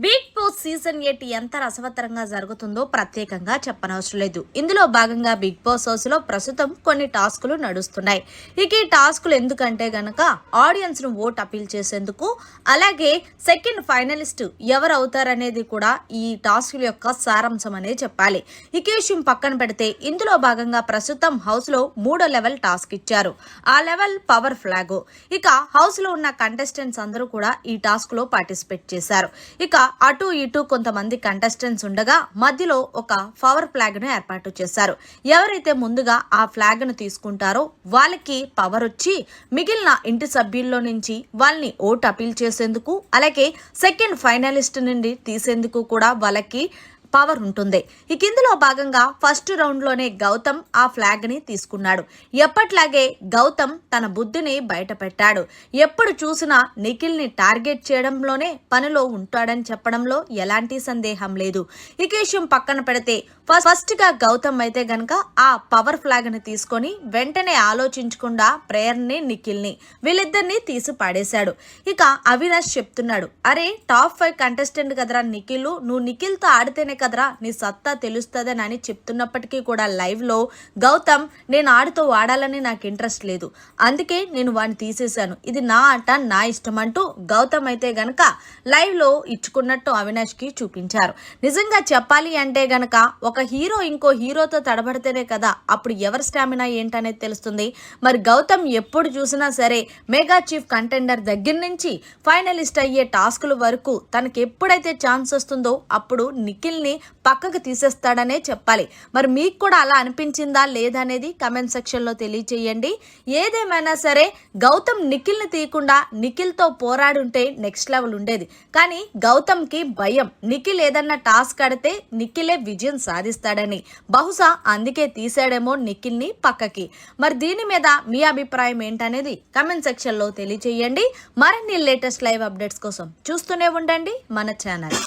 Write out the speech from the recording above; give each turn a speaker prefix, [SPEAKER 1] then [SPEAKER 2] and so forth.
[SPEAKER 1] Big boss season 8 ఎంత రసవత్తరంగా జరుగుతుందో ప్రత్యేకంగా చెప్పనవసరం లేదు. ఇందులో భాగంగా బిగ్ బాస్ హౌస్ లో ప్రస్తుతం కొన్ని టాస్కులు నడుస్తున్నాయి. ఇక ఈ టాస్కులు ఎందుకంటే గనక ఆడియన్స్ ను ఓట్ అపీల్ చేసేందుకు, అలాగే సెకండ్ ఫైనలిస్ట్ ఎవరు అవుతారనేది కూడా ఈ టాస్కుల యొక్క సారాంశం అనే చెప్పాలి. ఈ విషయం పక్కన పెడితే ఇందులో భాగంగా ప్రస్తుతం హౌస్ లో 3వ లెవెల్ టాస్క్ ఇచ్చారు. ఆ లెవెల్ పవర్ ఫ్లాగ్. ఇక హౌస్ లో ఉన్న కంటెస్టెంట్స్ అందరూ కూడా ఈ టాస్క్ లో పార్టిసిపేట్ చేశారు. ఇక అటు ఇటు కొంతమంది కంటెస్టెంట్స్ ఉండగా మధ్యలో ఒక పవర్ ఫ్లాగ్ ను ఏర్పాటు చేశారు. ఎవరైతే ముందుగా ఆ ఫ్లాగ్ ను తీసుకుంటారో వాళ్ళకి పవర్ వచ్చి మిగిలిన ఇంటి సభ్యుల్లో నుంచి వాళ్ళని ఓట్ అపీల్ చేసేందుకు, అలాగే సెకండ్ ఫైనలిస్ట్ నుండి తీసేందుకు కూడా వాళ్ళకి పవర్ ఉంటుంది. ఇక ఇందులో భాగంగా ఫస్ట్ రౌండ్ లోనే గౌతమ్ ఆ ఫ్లాగ్ ని తీసుకున్నాడు. ఎప్పట్లాగే గౌతమ్ తన బుద్ధిని బయట పెట్టాడు. ఎప్పుడు చూసినా నిఖిల్ ని టార్గెట్ చేయడంలోనే పనిలో ఉంటాడని చెప్పడంలో ఎలాంటి సందేహం లేదు. ఈ విషయం పక్కన పెడితే ఫస్ట్ గా గౌతమ్ అయితే గనక ఆ పవర్ ఫ్లాగ్ ని తీసుకొని వెంటనే ఆలోచించకుండా ప్రేయర్ ని, నిఖిల్ ని వీళ్ళిద్దరిని తీసి పాడేశాడు. ఇక అవినాష్ చెప్తున్నాడు, అరే టాప్ 5 కంటెస్టెంట్ కదరా నిఖిల్, నువ్వు నిఖిల్ తో ఆడితేనే కదరా నీ సత్తా తెలుస్తుందని అని చెప్తున్నప్పటికీ కూడా లైవ్ లో గౌతమ్, నేను ఆడుతూ ఆడాలని నాకు ఇంట్రెస్ట్ లేదు, అందుకే నేను వాడిని తీసేశాను, ఇది నా ఆట నా ఇష్టం అంటూ గౌతమ్ అయితే గనక లైవ్ లో ఇచ్చుకున్నట్టు అవినాష్ కి చూపించారు. నిజంగా చెప్పాలి అంటే గనక ఒక హీరో ఇంకో హీరోతో తడబడితేనే కదా అప్పుడు ఎవరి స్టామినా ఏంటనేది తెలుస్తుంది. మరి గౌతమ్ ఎప్పుడు చూసినా సరే మెగా చీఫ్ కంటెండర్ దగ్గర నుంచి ఫైనలిస్ట్ అయ్యే టాస్కుల వరకు తనకి ఎప్పుడైతే ఛాన్స్ వస్తుందో అప్పుడు నిఖిల్ ని పక్కకు తీసేస్తాడనే చెప్పాలి. మరి మీకు కూడా అలా అనిపించిందా లేదా అనేది కమెంట్ సెక్షన్ లో తెలియచేయండి. ఏదేమైనా సరే గౌతమ్ నిఖిల్ ని తీయకుండా నిఖిల్ తో పోరాడుంటే నెక్స్ట్ లెవెల్ ఉండేది. కానీ గౌతమ్ కి భయం, నిఖిల్ ఏదన్నా టాస్క్ ఆడితే నిఖిలే విజయం సాధిస్తాడని. బహుశా అందుకే తీసాడేమో నిఖిల్ ని పక్కకి. మరి దీని మీద మీ అభిప్రాయం ఏంటనేది కమెంట్ సెక్షన్ లో తెలియచేయండి. మరిన్ని లేటెస్ట్ లైవ్ అప్డేట్స్ కోసం చూస్తూనే ఉండండి మన ఛానల్.